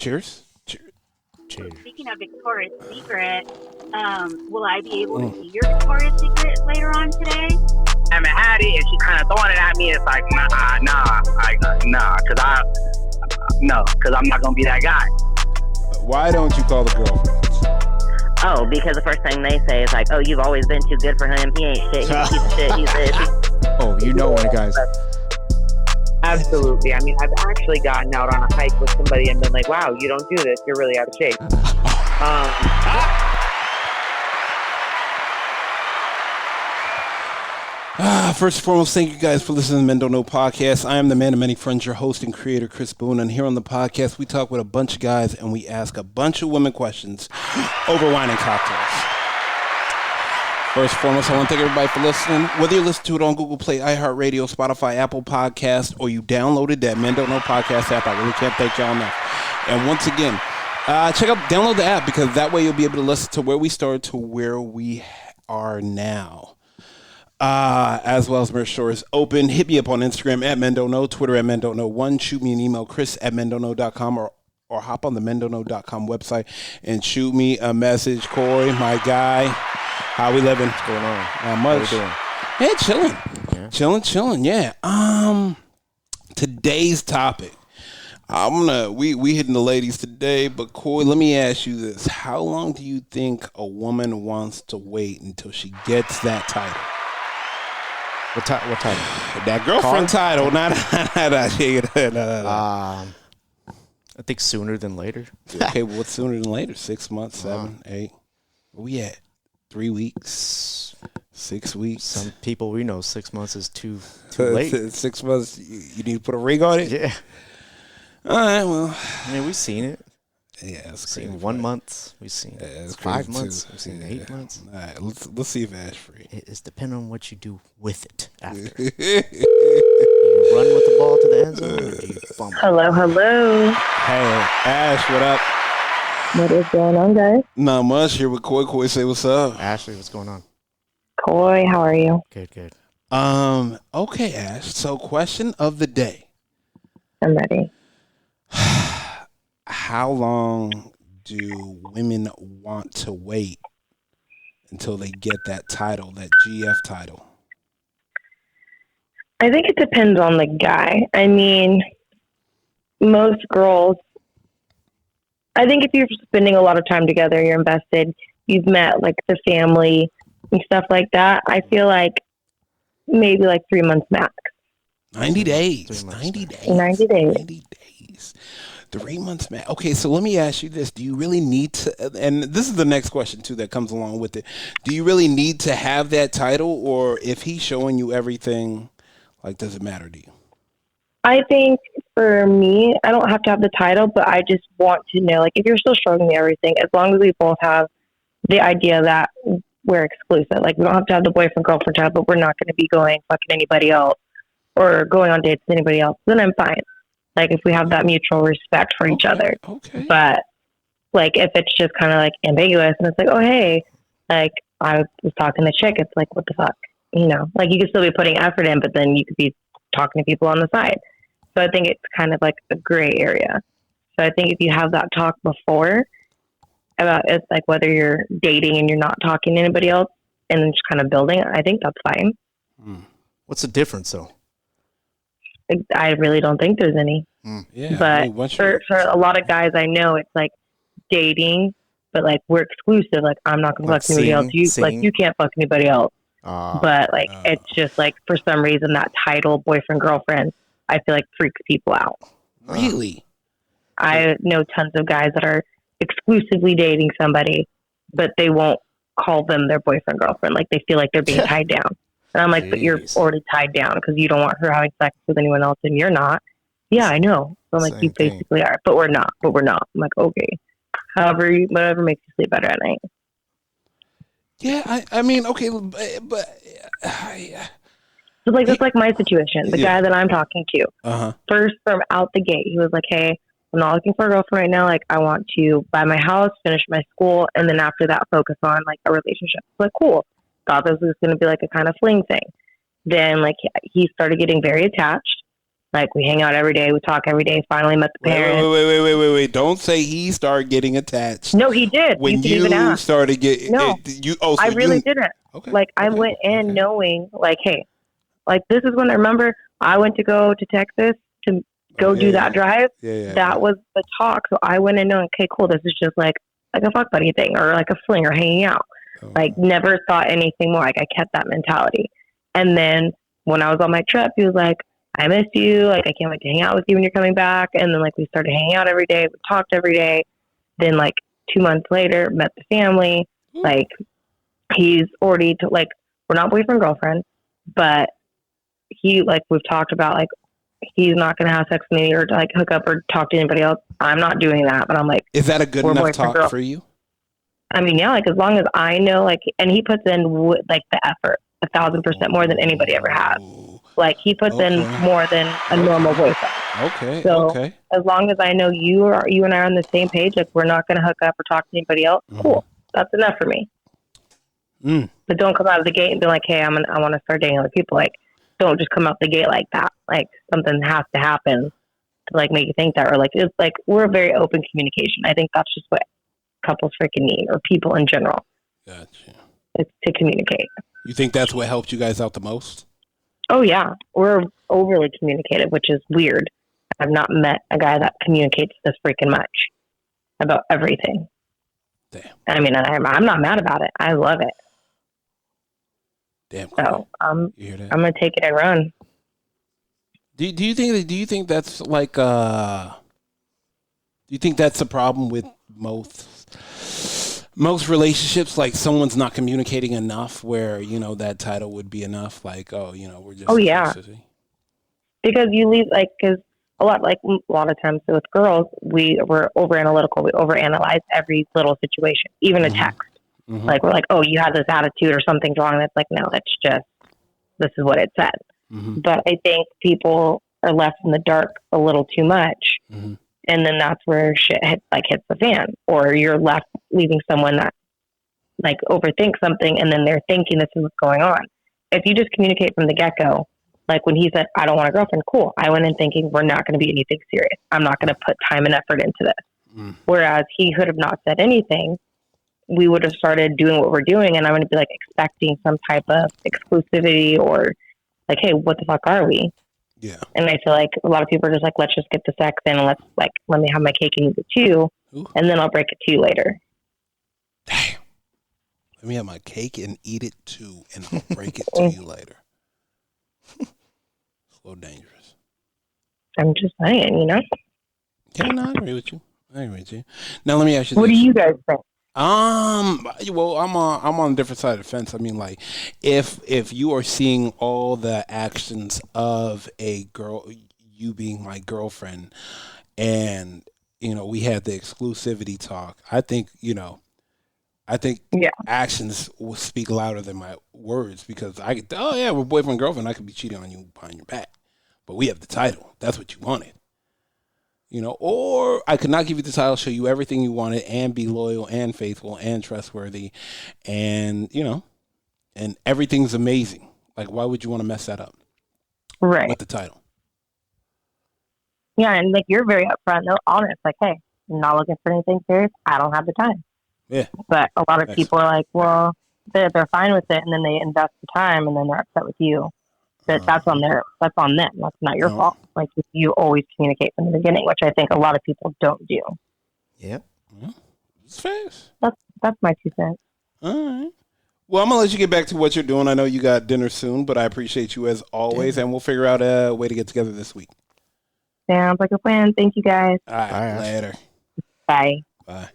Cheers. Cheers. Speaking of Victoria's Secret, will I be able to see your Victoria's Secret later on today? I haven't had it, and she kind of throwing it at me. It's like, nah, because I'm not gonna be that guy. Why don't you call the girlfriends? Oh, because the first thing they say is like, "Oh, you've always been too good for him. He ain't shit. He's a piece of shit. He's this." Oh, you know one, guys. Absolutely. I mean, I've actually gotten out on a hike with somebody and been like, "Wow, you don't do this. You're really out of shape." First and foremost, thank you guys for listening to the Men Don't Know podcast. I am the man of many friends, your host and creator, Chris Boone. And here on the podcast, we talk with a bunch of guys and we ask a bunch of women questions over wine and cocktails. First and foremost, I want to thank everybody for listening. Whether you listen to it on Google Play, iHeartRadio, Spotify, Apple Podcast, or you downloaded that Men Don't Know podcast app, I really can't thank y'all enough. And once again, download the app, because that way you'll be able to listen to where we started to where we are now. As well as merch store is open. Hit me up on Instagram at Men Don't Know, Twitter at Men Don't Know 1. Shoot me an email, chris@mendontknow.com, or hop on the mendontknow.com website and shoot me a message. Corey, my guy, how we living? What's going on? Not much. How we doing? Hey, chilling. Yeah. Chilling, yeah. Today's topic. We hitting the ladies today, but Corey, let me ask you this. How long do you think a woman wants to wait until she gets that title? What title? That girlfriend title, not I think sooner than later. Okay, well, what's sooner than later? 6 months, 7, 8. Where we at? 3 weeks? 6 weeks? Some people we know 6 months is too late. 6 months, you need to put a ring on it? Yeah. All right, well. I mean, we've seen it. Yeah, it's We've seen crazy. 1 month. We've seen 5 months. We've seen 8 months. All right, let's see if Ash free. It's depending on what you do with it after. Do you run with the ball to the end zone, or do you fumble? Hello. Hey, Ash, what up? What is going on, guys? Not much. Here with Coy. Coy, say what's up. Ashley, what's going on? Coy, how are you? Good. Okay, Ash. So, question of the day. I'm ready. How long do women want to wait until they get that title, that GF title? I think it depends on the guy. I mean, most girls, I think if you're spending a lot of time together, you're invested, you've met like the family and stuff like that, I feel like maybe like 3 months max. 90 days. 90 days. 90 days. 3 months, man. Okay, so let me ask you this. Do you really need to, and this is the next question, too, that comes along with it. Do you really need to have that title, or if he's showing you everything, like, does it matter to you? I think for me, I don't have to have the title, but I just want to know, like, if you're still showing me everything, as long as we both have the idea that we're exclusive. Like, we don't have to have the boyfriend-girlfriend title, but we're not going to be going fucking anybody else or going on dates with anybody else, then I'm fine. Like, if we have that mutual respect for each other. Okay. But, like, if it's just kind of, like, ambiguous and it's like, oh, hey, like, I was talking to chick, it's like, what the fuck? You know? Like, you could still be putting effort in, but then you could be talking to people on the side. So I think it's kind of, like, a gray area. So I think if you have that talk before about it's, like, whether you're dating and you're not talking to anybody else and then just kind of building, I think that's fine. What's the difference, though? I really don't think there's any. Yeah, but for a lot of guys I know, it's like dating, but like we're exclusive. Like I'm not gonna fuck anybody else. You can't fuck anybody else. But like it's just like for some reason that title boyfriend girlfriend I feel like freaks people out. Really? I know tons of guys that are exclusively dating somebody, but they won't call them their boyfriend girlfriend. Like they feel like they're being tied down. And I'm like, Jeez. But you're already tied down because you don't want her having sex with anyone else and you're not. Yeah, I know. So I'm like, you basically are, but we're not. I'm like, okay. Whatever makes you sleep better at night. Yeah, I mean, okay, but So like that's like my situation. The guy that I'm talking to, first from out the gate, he was like, "Hey, I'm not looking for a girlfriend right now. Like, I want to buy my house, finish my school, and then after that, focus on like a relationship." Like, cool. Thought this was going to be like a kind of fling thing. Then like he started getting very attached, Like, we hang out every day. We talk every day. Finally met the parents. Wait. Don't say he started getting attached. No, he did. When you even ask. started getting... No, I really didn't. Okay. Like, I went in knowing, like, hey, like, this is when I remember I went to go to Texas to go do that drive. That was the talk. So I went in knowing, okay, cool. This is just like a fuck buddy thing or like a fling or hanging out. Oh. Like, never thought anything more. Like, I kept that mentality. And then when I was on my trip, he was like, I miss you. Like, I can't wait to hang out with you when you're coming back. And then, like, we started hanging out every day. We talked every day. Then, like, 2 months later, met the family. Like, he's already, like, we're not boyfriend, girlfriend, but he, like, we've talked about, like, he's not going to have sex with me or, like, hook up or talk to anybody else. I'm not doing that. But I'm like, is that a good enough talk for you? I mean, yeah, like, as long as I know, like, and he puts in, like, the effort 1,000% more than anybody ever has. Like, he puts in more than a normal boyfriend. Okay. So as long as I know you and I are on the same page, like, we're not going to hook up or talk to anybody else. Cool. That's enough for me. But don't come out of the gate and be like, hey, I want to start dating other people. Like, don't just come out the gate like that. Like, something has to happen to, like, make you think that. Or, like, it's like, we're a very open communication. I think that's just what couples freaking need, or people in general. Gotcha. It's to communicate. You think that's what helped you guys out the most? Oh, yeah. We're overly communicative, which is weird. I've not met a guy that communicates this freaking much about everything. Damn. I mean, I'm not mad about it. I love it. Damn. Cool. So I'm going to take it and run. Do you think that's like do you think that's a problem with most relationships, like someone's not communicating enough where, you know, that title would be enough, like, oh, you know, we're just... Oh, yeah. Because you leave, like, because a lot of times with girls, we're over-analytical. We overanalyze every little situation, even a text. Like, we're like, oh, you have this attitude or something's wrong. That's like, no, that's just, this is what it said. But I think people are left in the dark a little too much. And then that's where shit hits the fan, or you're left leaving someone that, like, overthinks something, and then they're thinking this is what's going on. If you just communicate from the get-go, like when he said, I don't want a girlfriend, cool. I went in thinking we're not going to be anything serious. I'm not going to put time and effort into this. Whereas he could have not said anything. We would have started doing what we're doing, and I'm going to be, like, expecting some type of exclusivity or, like, hey, what the fuck are we? Yeah. And I feel like a lot of people are just like, let's just get the sex in and let me have my cake and eat it too. And then I'll break it to you later. Damn. Let me have my cake and eat it too, and I'll break it to you later. It's a little dangerous. I'm just saying, you know? Yeah, no, I agree with you. Now let me ask you what this. do you guys think? Well, I'm on a different side of the fence. I mean, like, if you are seeing all the actions of a girl, you being my girlfriend, and, you know, we had the exclusivity talk, I think actions will speak louder than my words, because we're boyfriend, girlfriend, I could be cheating on you behind your back, but we have the title. That's what you wanted. You know, or I could not give you the title, show you everything you wanted, and be loyal and faithful and trustworthy, and, you know, and everything's amazing. Like, why would you want to mess that up? Right. With the title. Yeah, and, like, you're very upfront, honest. Like, hey, I'm not looking for anything serious. I don't have the time. Yeah. But a lot of people are like, well, they're fine with it, and then they invest the time, and then they're upset with you. But that's on them. That's not your fault. Like, you always communicate from the beginning, which I think a lot of people don't do. Yep. It's fast. That's my 2 cents. All right. Well, I'm gonna let you get back to what you're doing. I know you got dinner soon, but I appreciate you as always, and we'll figure out a way to get together this week. Sounds like a plan. Thank you, guys. All right. Later. Bye. Bye.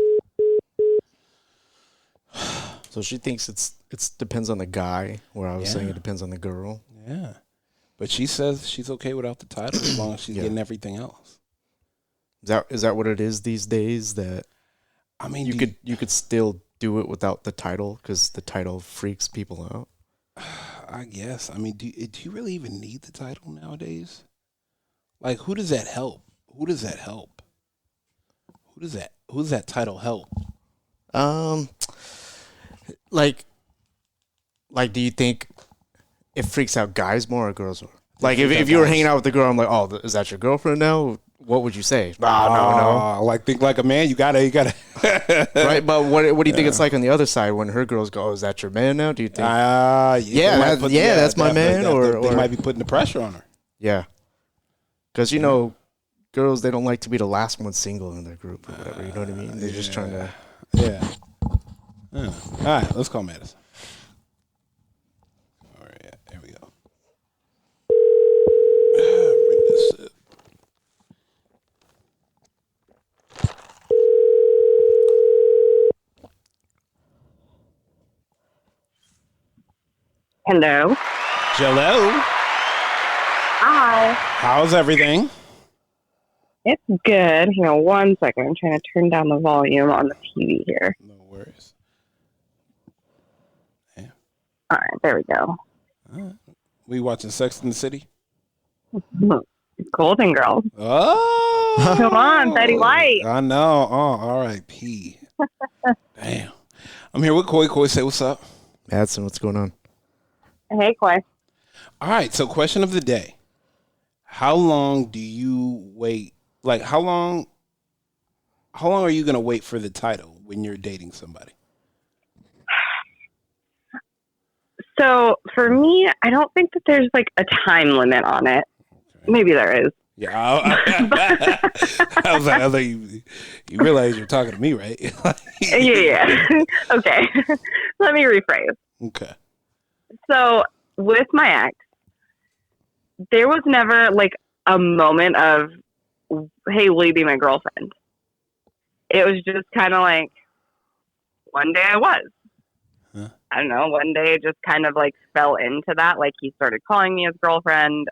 So she thinks it depends on the guy, where I was saying it depends on the girl. Yeah. But she says she's okay without the title as long as she's getting everything else. Is that what it is these days? That, I mean, you could still do it without the title because the title freaks people out. I guess. I mean, do you really even need the title nowadays? Like, who does that help? Who does that title help? Like, do you think it freaks out guys more or girls more? Like if you were hanging out with the girl, I'm like, oh, is that your girlfriend now? What would you say? No. Like think like a man. You gotta. Right, but what do you think it's like on the other side when her girls go, is that your man now? Do you think? That's my man, or they might be putting the pressure on her. Yeah, because girls, they don't like to be the last one single in their group or whatever. You know what I mean? They're just trying to. Yeah. All right, let's call Madison. All right, there we go. Bring this up. Hello. Hello. Hi. How's everything? It's good. Hang on 1 second. I'm trying to turn down the volume on the TV here. No worries. All right, there we go. We watching Sex in the City? Golden Girls. Oh, Come on, Betty White. I know. Oh, R.I.P. Damn. I'm here with Koi. Koi, say what's up. Madison, what's going on? Hey, Koi. All right. So, question of the day: how long do you wait? Like, how long are you gonna wait for the title when you're dating somebody? So for me, I don't think that there's like a time limit on it. Okay. Maybe there is. Yeah, I was like, you realize you're talking to me, right? Yeah. Okay. Let me rephrase. Okay. So with my ex, there was never like a moment of, hey, will you be my girlfriend? It was just kind of like, one day I was. Huh? I don't know. One day it just kind of like fell into that. Like he started calling me his girlfriend.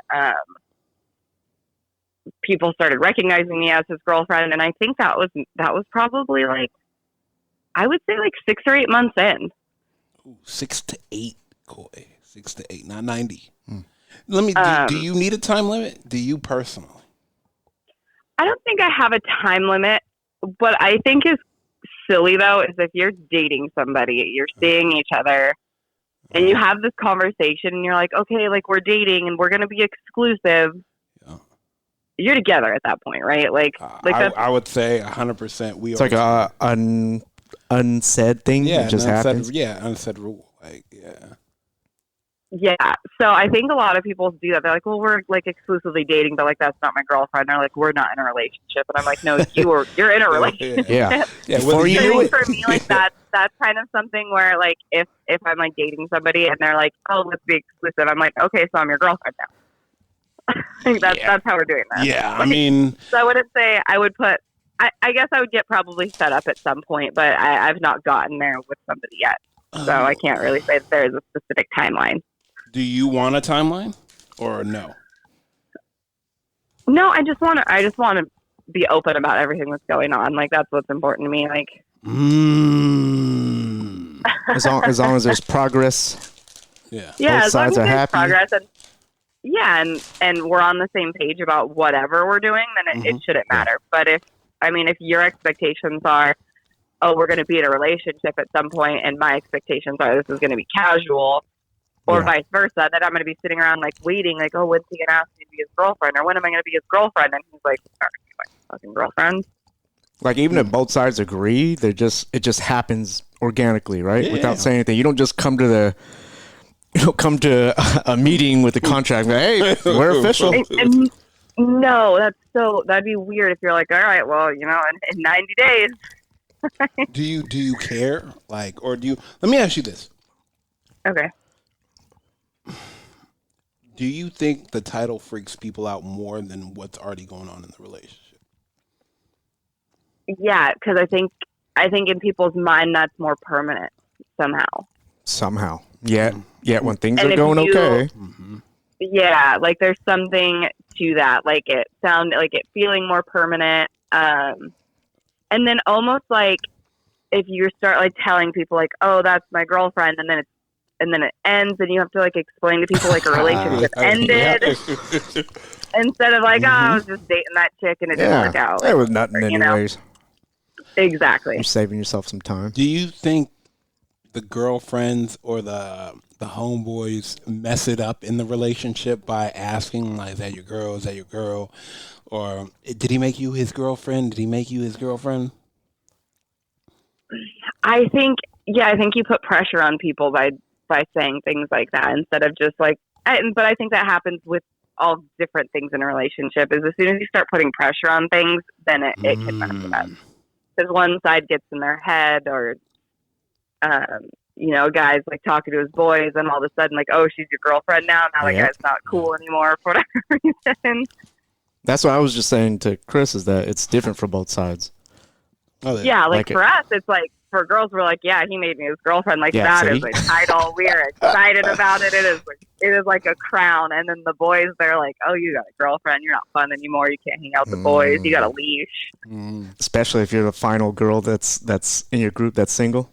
People started recognizing me as his girlfriend. And I think that was probably like, I would say like 6 or 8 months in. Ooh, 6 to 8, Koi. 6 to 8, not 90. Let me. Do you need a time limit? Do you personally? I don't think I have a time limit. What I think is silly though is if you're dating somebody, you're seeing each other, and you have this conversation, and you're like, okay, like we're dating and we're gonna be exclusive. Yeah. You're together at that point, right? Like I would say 100%. It's like a unsaid thing. Yeah, that just happens. Yeah, unsaid rule. Like Yeah. So I think a lot of people do that. They're like, well, we're like exclusively dating, but like that's not my girlfriend. They're like, we're not in a relationship. And I'm like, no, you're in a relationship. Yeah. Before you do it. For me, like that's kind of something where like if I'm like dating somebody and they're like, oh, let's be exclusive, I'm like, okay, so I'm your girlfriend now. I think that's how we're doing that. Yeah. I mean, so I wouldn't say I would put, I guess I would get probably set up at some point, but I've not gotten there with somebody yet. So I can't really say that there is a specific timeline. Do you want a timeline or no? No, I just want to be open about everything that's going on. Like that's what's important to me. Like, as long as there's progress. Yeah. Yeah. Both sides are happy. Progress and we're on the same page about whatever we're doing, then it shouldn't matter. But if your expectations are, oh, we're going to be in a relationship at some point, and my expectations are this is going to be casual. Or vice versa, that I'm going to be sitting around like waiting, like, oh, when's he going to ask me to be his girlfriend? Or when am I going to be his girlfriend? And he's like, aren't you my fucking girlfriend? Like even if both sides agree, it just happens organically, right? Yeah. Without saying anything. You don't just come to a meeting with the contract. Like, hey, we're official. No, that'd be weird if you're like, all right, well, in 90 days. Do you care? Like, or do you? Let me ask you this. Okay. Do you think the title freaks people out more than what's already going on in the relationship? Yeah, because I think in people's mind that's more permanent somehow. Yeah. When things are going okay. Yeah, like there's something to that. Like it feeling more permanent. And then almost like if you start like telling people like, oh, that's my girlfriend, and then it ends, and you have to like explain to people like a relationship ended instead of like, oh, I was just dating that chick and it didn't work out. It was nothing anyways. Exactly. You're saving yourself some time. Do you think the girlfriends or the homeboys mess it up in the relationship by asking, like, is that your girl? Is that your girl? Or did he make you his girlfriend? Did he make you his girlfriend? I think you put pressure on people by saying things like that instead of just like, but I think that happens with all different things in a relationship. Is as soon as you start putting pressure on things, then it can mess it up. Because one side gets in their head, or guys like talking to his boys, and all of a sudden, like, oh, she's your girlfriend now. Now that guy's not cool anymore for whatever reason. That's what I was just saying to Chris, is that it's different for both sides. Oh, yeah, like for us, it's like, for girls, we're like, yeah, he made me his girlfriend. Like, that is a title. We are excited about it. It is like a crown. And then the boys, they're like, oh, you got a girlfriend. You're not fun anymore. You can't hang out with the boys. You got a leash. Especially if you're the final girl that's in your group that's single.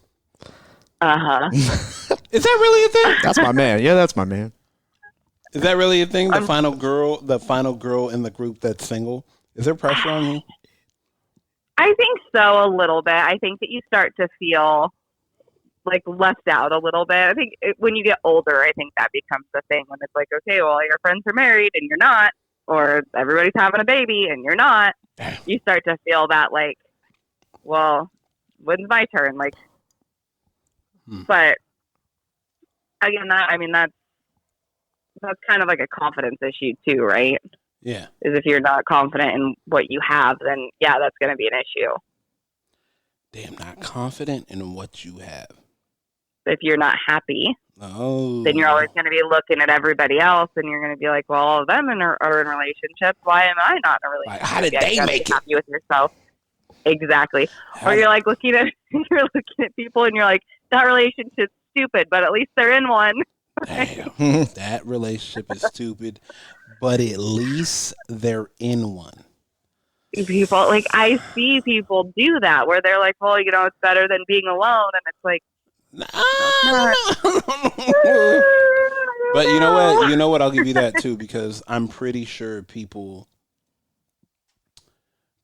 Uh-huh. Is that really a thing? That's my man. Yeah, that's my man. Is that really a thing? The final girl in the group that's single? Is there pressure on you? I think so, a little bit. I think that you start to feel like left out a little bit. I think when you get older, I think that becomes the thing, when it's like, okay, well, your friends are married and you're not, or everybody's having a baby and you're not. You start to feel that, like, well, when's my turn? Like, but again, that's kind of like a confidence issue too, right? Yeah. Is if you're not confident in what you have, then yeah, that's going to be an issue. Damn, not confident in what you have. If you're not happy, then you're always going to be looking at everybody else, and you're going to be like, well, all of them are in relationships. Why am I not in a relationship? Like, how did they make it? Happy with yourself. Exactly. Or you're like looking at people, and you're like, that relationship's stupid, but at least they're in one. Damn, that relationship is stupid, but at least they're in one. People, like, I see people do that where they're like, well, it's better than being alone, and it's like, but you know what? I'll give you that too, because I'm pretty sure people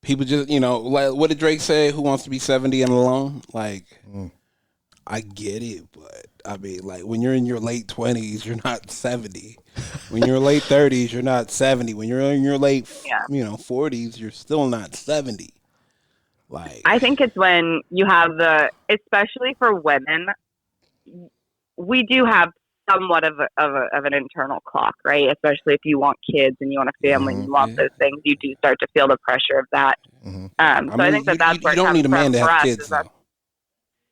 just, like, what did Drake say? Who wants to be 70 and alone? Like, I get it, but I mean, like, when you're in your late 20s, you're not 70. When you're late 30s, you're not 70. When you're in your late, 40s, you're still not 70. Like, I think it's when you have especially for women, we do have somewhat of an internal clock, right? Especially if you want kids and you want a family and you want those things, you do start to feel the pressure of that. So I think that's where you don't need a man to have kids.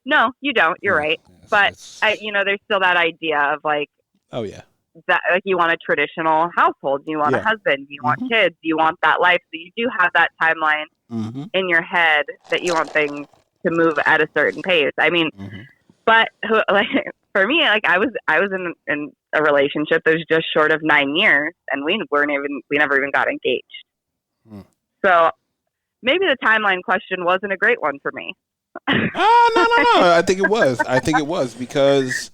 No, you don't. You're right. But there's still that idea of like, oh yeah, that like you want a traditional household. You want a husband. You want kids. You want that life. So you do have that timeline in your head that you want things to move at a certain pace. I mean, but like for me, like I was in a relationship that was just short of 9 years, and we never even got engaged. So maybe the timeline question wasn't a great one for me. No. I think it was because,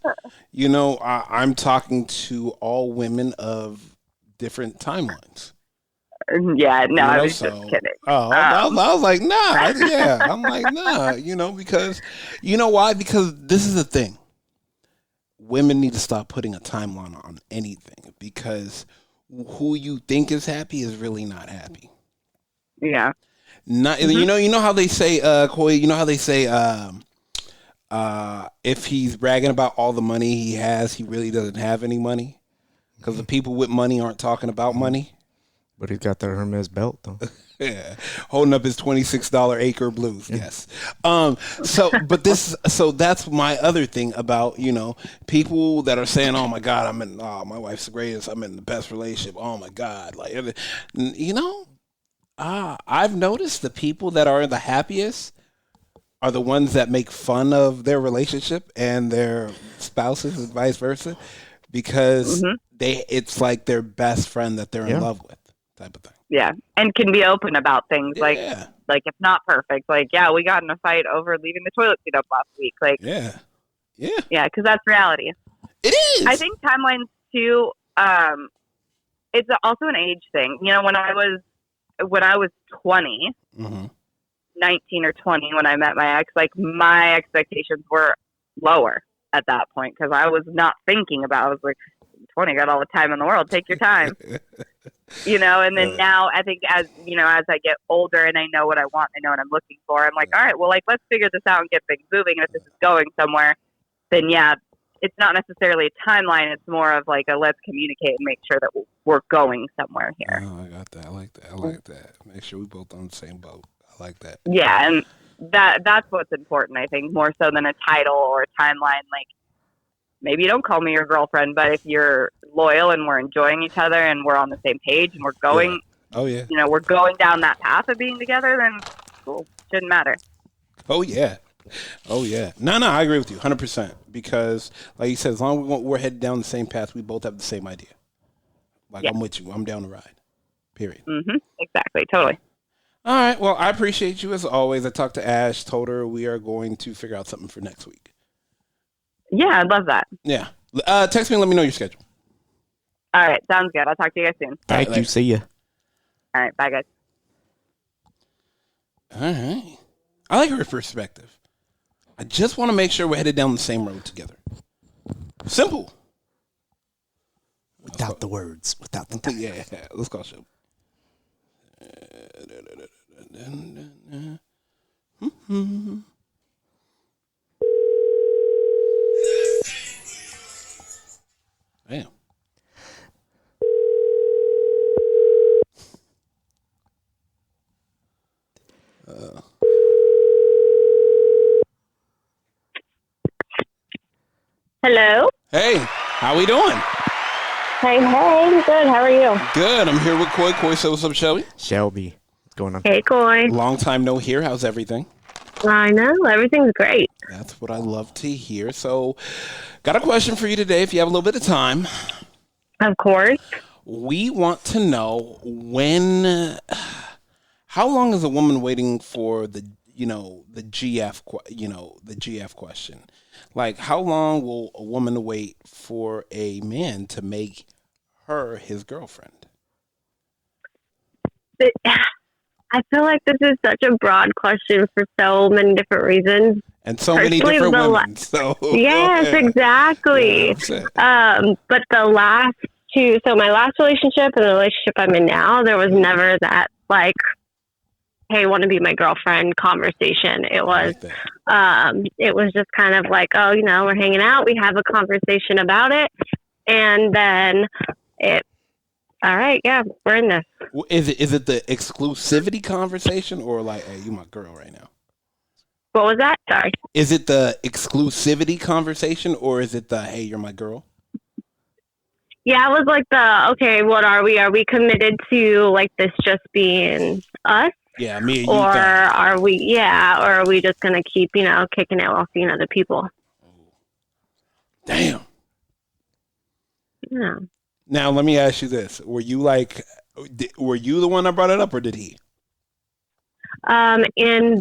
I'm talking to all women of different timelines. Yeah, no, I was just kidding. I was like, nah. Yeah, I'm like, nah, because, why? Because this is the thing. Women need to stop putting a timeline on anything, because who you think is happy is really not happy. Yeah. Not, you know how they say, Koi, if he's bragging about all the money he has, he really doesn't have any money, because the people with money aren't talking about money. But he's got the Hermes belt, though. Yeah, holding up his $26 acre blues. Yes. So that's my other thing about, people that are saying, oh my God, my wife's the greatest. I'm in the best relationship. Oh my God. Like, I've noticed the people that are the happiest are the ones that make fun of their relationship and their spouses and vice versa, because it's like their best friend that they're in love with, type of thing. Yeah, and can be open about things like if not perfect, like, yeah, we got in a fight over leaving the toilet seat up last week. Like, yeah, because that's reality. It is. I think timelines too. It's also an age thing. When I was 20, 19 or 20, when I met my ex, like, my expectations were lower. at that point because I was not thinking about. I was like, 20, got all the time in the world. Take your time. And then now I think as I get older and I know what I want, I know what I'm looking for. I'm like, all right, well, like, let's figure this out and get things moving. And if this is going somewhere, then yeah, it's not necessarily a timeline. It's more of like let's communicate and make sure that we're going somewhere here. Oh, I got that. I like that. Make sure we both on the same boat. I like that. Yeah. And that's what's important, I think, more so than a title or a timeline. Like, maybe you don't call me your girlfriend, but if you're loyal and we're enjoying each other and we're on the same page and we're going, we're going down that path of being together, then cool. Shouldn't matter. Oh, yeah. No, I agree with you 100% because, like you said, as long as we're headed down the same path, we both have the same idea. Like, I'm with you. I'm down the ride. Period. Mm-hmm. Exactly. Totally. All right. Well, I appreciate you as always. I talked to Ash, told her we are going to figure out something for next week. Yeah, I'd love that. Yeah. Text me and let me know your schedule. All right. Sounds good. I'll talk to you guys soon. Thank you. See ya. All right. Bye, guys. All right. I like her perspective. I just want to make sure we're headed down the same road together. Simple. Without the words. Without the time. Yeah. Let's call Shelby. Damn. Hello. Hey, how we doing? Hey, good. How are you? Good. I'm here with Coy. Coy, so what's up, Shelby? Shelby. What's going on? Hey, Coy. Long time no hear. How's everything? I know. Everything's great. That's what I love to hear. So, got a question for you today if you have a little bit of time. Of course. We want to know how long is a woman waiting for the GF question? Like, how long will a woman wait for a man to make her his girlfriend? I feel like this is such a broad question for so many different reasons. And so many different women. Yes, exactly. But the last two, so my last relationship and the relationship I'm in now, there was never that, like, hey, want to be my girlfriend conversation. It was just kind of like, oh, we're hanging out. We have a conversation about it. And then all right, yeah, we're in this. Is it the exclusivity conversation or like, hey, you my girl right now? What was that? Sorry. Is it the exclusivity conversation or is it the, hey, you're my girl? Yeah, it was like okay, what are we? Are we committed to like this just being us? Yeah, me and you. Or are we, or are we just going to keep, kicking it while seeing other people? Damn. Yeah. Now, let me ask you this. Were you the one that brought it up or did he? In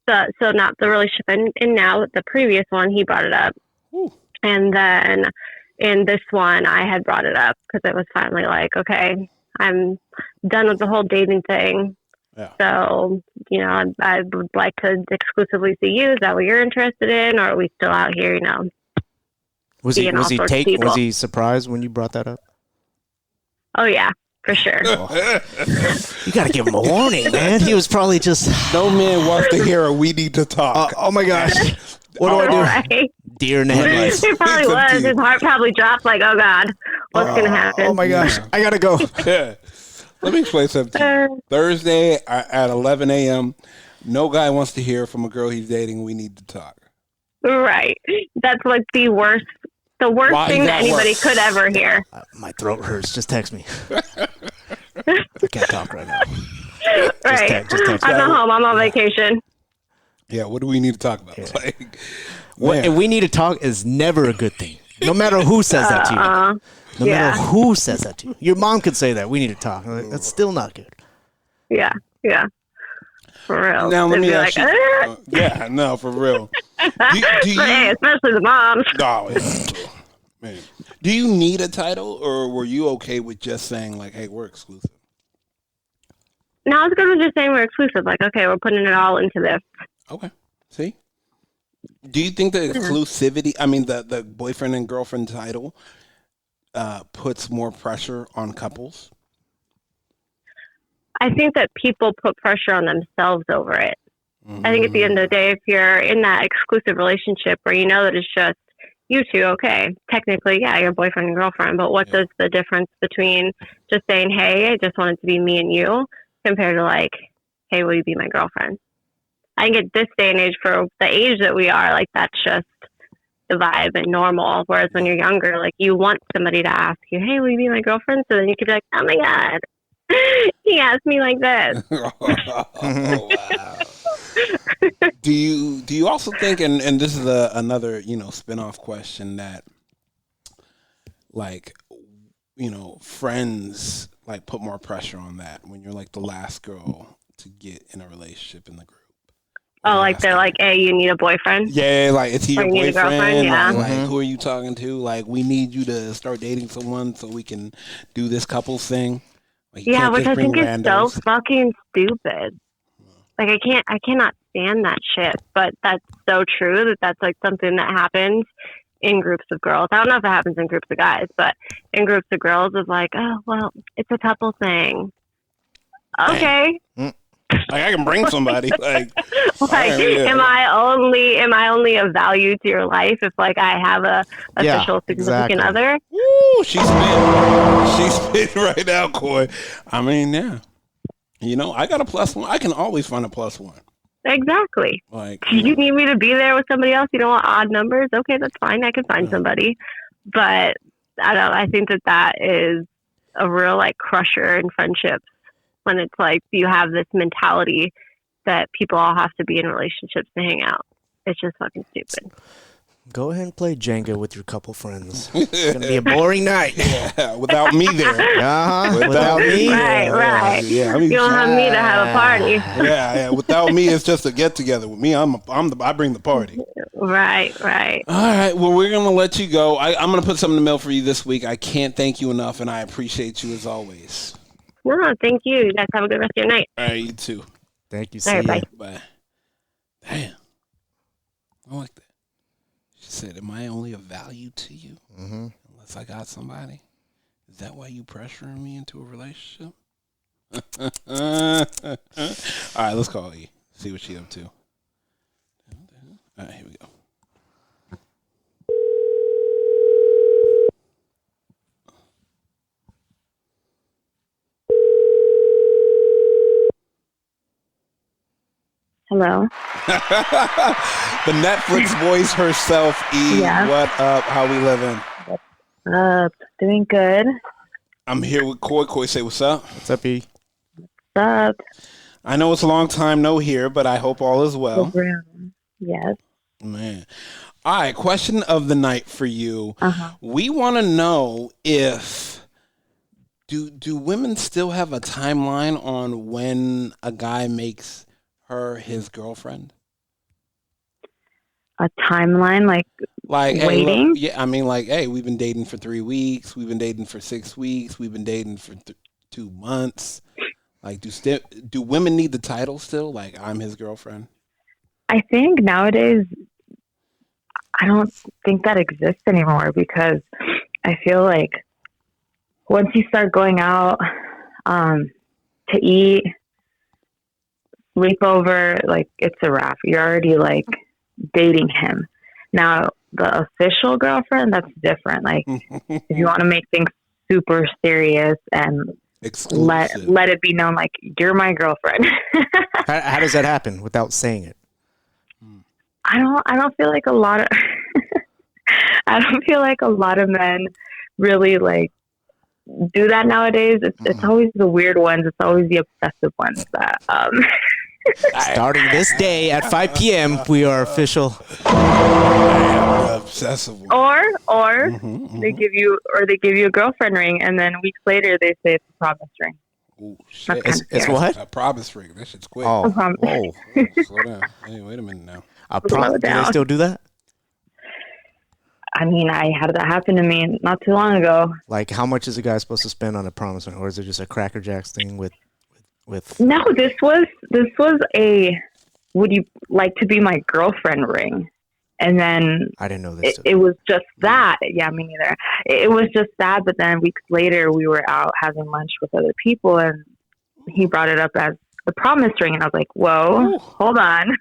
so not the relationship in now, the previous one, he brought it up. Ooh. And then in this one, I had brought it up because it was finally like, okay, I'm done with the whole dating thing. Yeah. So, I would like to exclusively see you. Is that what you're interested in? Or are we still out here, Was he surprised when you brought that up? Oh, yeah, for sure. You got to give him a warning, man. He was probably just... No man wants to hear a we need to talk. Oh, my gosh. What do I do? Right. Deer in the headlights. It probably was. His heart probably dropped like, oh, God, what's going to happen? Oh, my gosh. I got to go. Yeah. Let me explain something to you. Thursday at 11 a.m., no guy wants to hear from a girl he's dating, we need to talk. Right. That's like the worst thing that anybody could ever hear. My throat hurts. Just text me. I can't talk right now. Right. Just text. I'm not home. I'm on vacation. Yeah, what do we need to talk about? Yeah. What we need to talk is never a good thing. No matter who says that to you. No matter who says that to you. Your mom could say that. We need to talk. That's still not good. Yeah. For real. Now, let me ask you. For real. Hey, especially the moms. Oh, yeah. Man. Do you need a title, or were you okay with just saying, like, hey, we're exclusive? No, I was good with just saying we're exclusive. Like, okay, we're putting it all into this. Okay. See? Do you think the exclusivity, I mean, the boyfriend and girlfriend title puts more pressure on couples? I think that people put pressure on themselves over it. I think at the end of the day, if you're in that exclusive relationship where you know that it's just you two, okay, technically, yeah, you're boyfriend and girlfriend, but what does the difference between just saying, hey, I just want it to be me and you, compared to like, hey, will you be my girlfriend? I think at this day and age, for the age that we are, like, that's just the vibe and normal. Whereas when you're younger, like, you want somebody to ask you, hey, will you be my girlfriend? So then you could be like, oh my God, he asked me like this. Oh, wow. Do you also think, and this is another, spin-off question, that, like, friends, like, put more pressure on that when you're, like, the last girl to get in a relationship in the group? Oh, like they're like, hey, you need a boyfriend? Yeah, like, is he your boyfriend? Girlfriend? Yeah. Like, who are you talking to? Like, we need you to start dating someone so we can do this couples thing. Like, yeah, which I think is so fucking stupid. Like, I cannot stand that shit. But that's so true that's like something that happens in groups of girls. I don't know if it happens in groups of guys, but in groups of girls is like, oh, well, it's a couple thing. Okay. Like, I can bring somebody. Like, am I only of value to your life if, like, I have a official significant other? Woo, she's spitting right now, Coy. I mean, yeah. I got a plus one. I can always find a plus one. Exactly. Like, you need me to be there with somebody else? You don't want odd numbers? Okay, that's fine. I can find somebody. But I think that is a real, like, crusher in friendships. When it's like you have this mentality that people all have to be in relationships to hang out. It's just fucking stupid. Go ahead and play Jenga with your couple friends. It's going to be a boring night. Yeah, without me there. Without me. Right. Yeah, you don't have me to have a party. Yeah. Without me, it's just a get together. With me, I bring the party. Right. All right. Well, we're gonna let you go. I'm gonna put something in the mail for you this week. I can't thank you enough, and I appreciate you as always. No, thank you. You guys have a good rest of your night. All right, you too. Thank you. All right, bye. Bye. Damn. I like that. She said, am I only of value to you? Unless I got somebody? Is that why you pressuring me into a relationship? All right, let's call E. See what she's up to. All right, here we go. Hello. The Netflix voice herself, E. Yeah. What up? How we living? What's up? Doing good. I'm here with Coy. Coy, say what's up. What's up, E? What's up? I know it's a long time no here, but I hope all is well. Yes. Man. All right, question of the night for you. We want to know if do women still have a timeline on when a guy makes her his girlfriend? A timeline, like waiting? Hey, look, I mean, like, hey, we've been dating for 3 weeks. We've been dating for 6 weeks. We've been dating for 2 months. Like, do women need the title still? Like, I'm his girlfriend? I think nowadays, I don't think that exists anymore because I feel like once you start going out to eat, sleep over, like, it's a wrap. You're already, like, dating him. Now, the official girlfriend, that's different. Like, if you want to make things super serious and let it be known, like, you're my girlfriend. How does that happen without saying it? I don't feel like a lot of I don't feel like a lot of men really, like, do that nowadays. It's always the weird ones. It's always the obsessive ones that Starting this day at 5 p.m., we are official. Obsessive. Or they give you a girlfriend ring, and then weeks later they say it's a promise ring. Ooh, shit. It's what? A promise ring. That shit's quick. Oh, whoa. Slow down. Hey, wait a minute now. Do they still do that? I mean, I had that happen to me not too long ago. Like, how much is a guy supposed to spend on a promise ring, or is it just a Cracker Jacks thing with? No, this was a would you like to be my girlfriend ring, And then I didn't know this. It was just that. Yeah, me neither. It was just that. But then weeks later, we were out having lunch with other people, and he brought it up as the promise ring, and I was like, "Whoa, hold on."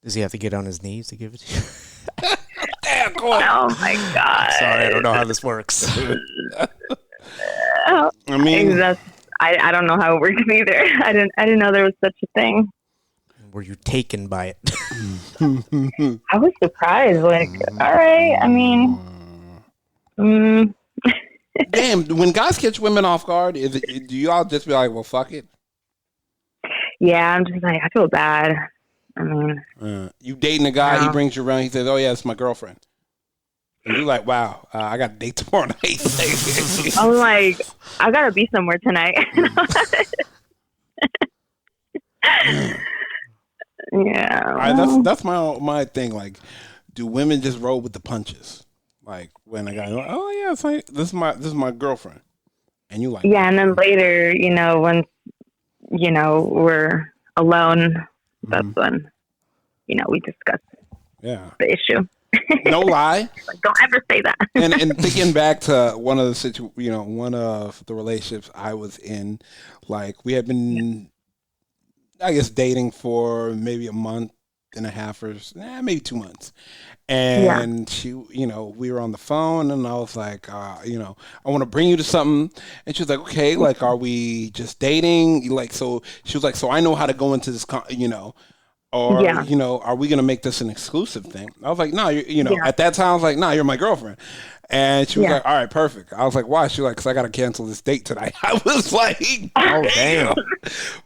Does he have to get on his knees to give it to you? Damn, oh my God! Sorry, I don't know how this works. I mean, I don't know how it works either. I didn't know there was such a thing. Were you taken by it? I was surprised. Like, all right. I mean, damn. When guys catch women off guard, do you all just be like, "Well, fuck it"? Yeah, I'm just like, I feel bad. I mean, you dating a guy, he brings you around, he says, "Oh yeah, it's my girlfriend," and you're like, "Wow, I got a date tomorrow night." I'm like, I gotta be somewhere tonight. Yeah, that's my thing. Like, do women just roll with the punches? Like when a guy, "Oh yeah, it's like, this is my girlfriend," and you like, yeah, and then later, once we're alone, that's when we discuss the issue. No lie. Like, don't ever say that. and thinking back to one of the relationships I was in, like we had been, I guess, dating for maybe a month and a half or maybe 2 months. And she, we were on the phone and I was like, I want to bring you to something. And she was like, okay, like, are we just dating? So she was like, so I know how to go into this, are we going to make this an exclusive thing? I was like, no, at that time I was like, no, you're my girlfriend. And she was like, all right, perfect. I was like, why? She was like, because I got to cancel this date tonight. I was like, oh, damn.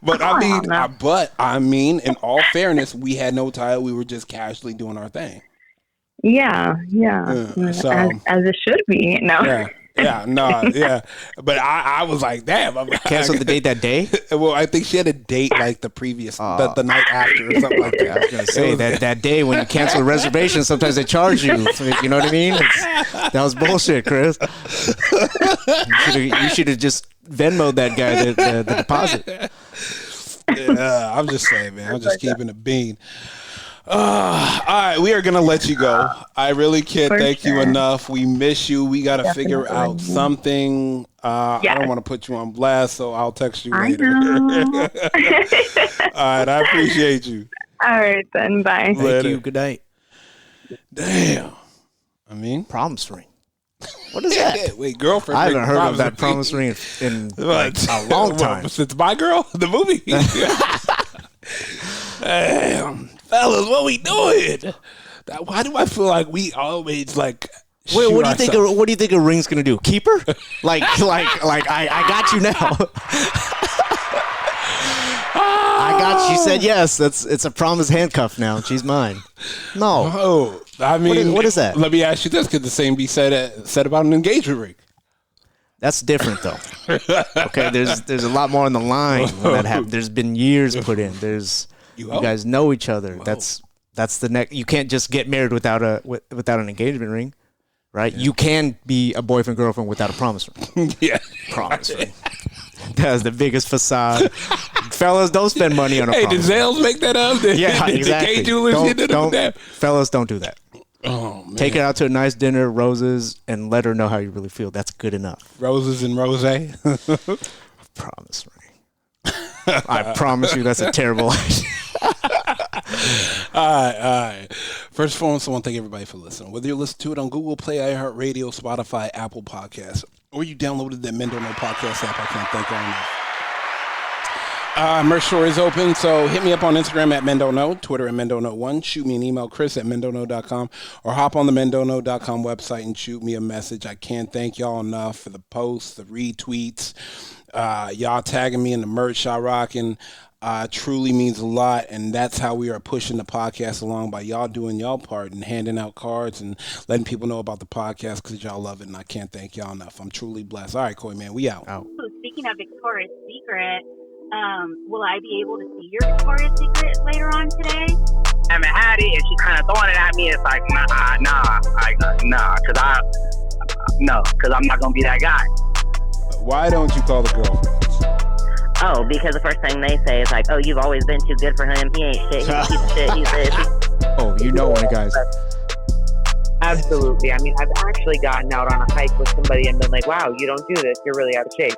But I mean, in all fairness, we had no tie. We were just casually doing our thing. Yeah. So, as it should be. No. Yeah. But I was like, damn. Canceled the date that day? Well, I think she had a date like the previous, the night after or something like that. I was going to say that day when you cancel a reservation, sometimes they charge you. You know what I mean? That was bullshit, Chris. You should have just Venmo'd that guy the deposit. Yeah, I'm just saying, man. I'm just keeping it bean. All right, we are going to let you go. I really can't thank you enough. We miss you. We got to figure out something. I don't want to put you on blast, so I'll text you later. All right, I appreciate you. All right, then. Bye. Thank you. Good night. Damn. I mean, promise ring. What is that? Wait, girlfriend. I haven't heard of that promise ring in like a long time. Since My Girl, the movie. Damn. Fellas, what we doing? Why do I feel like we always like? Wait, what do you think? What do you think a ring's gonna do? Keep her? like I got you now. I got you. Said yes. It's a promise handcuff now. She's mine. No. Oh, I mean, what is that? Let me ask you this: could the same be said about an engagement ring? That's different, though. Okay, there's a lot more on the line when that happened. There's been years put in. You guys know each other. Whoa. That's the next. You can't just get married without an engagement ring, right? Yeah. You can be a boyfriend girlfriend without a promise ring. Promise ring. That's the biggest facade. Fellas, don't spend money on a promise. Did Zales make that up? Exactly. Fellas, don't do that. Oh, man. Take her out to a nice dinner, roses, and let her know how you really feel. That's good enough. Roses and rosé. Promise ring. I promise you that's a terrible idea. All right. First and foremost, I want to thank everybody for listening. Whether you listen to it on Google Play, iHeartRadio, Spotify, Apple Podcasts, or you downloaded the Mendo No Podcast app, I can't thank you enough. Merch store is open, so hit me up on Instagram at MendoNo, Twitter at MendoNo1, shoot me an email, Chris@MendoNo.com, or hop on the MendoNo.com website and shoot me a message. I can't thank y'all enough for the posts, the retweets, y'all tagging me in the merch y'all rocking. Truly means a lot, and that's how we are pushing the podcast along, by y'all doing y'all part and handing out cards and letting people know about the podcast because y'all love it, and I can't thank y'all enough. I'm truly blessed. All right, Koi, man, we out. Speaking of Victoria's Secret, will I be able to see your Victoria's Secret later on today? I haven't had it, and she's kind of throwing it at me. It's like, nah, because I'm not gonna be that guy. Why don't you call the girlfriend? Oh, because the first thing they say is like, "Oh, you've always been too good for him. He ain't shit. He's a piece of shit. He's this." Oh, you know when a guy's. Absolutely. I mean, I've actually gotten out on a hike with somebody and been like, "Wow, you don't do this. You're really out of shape."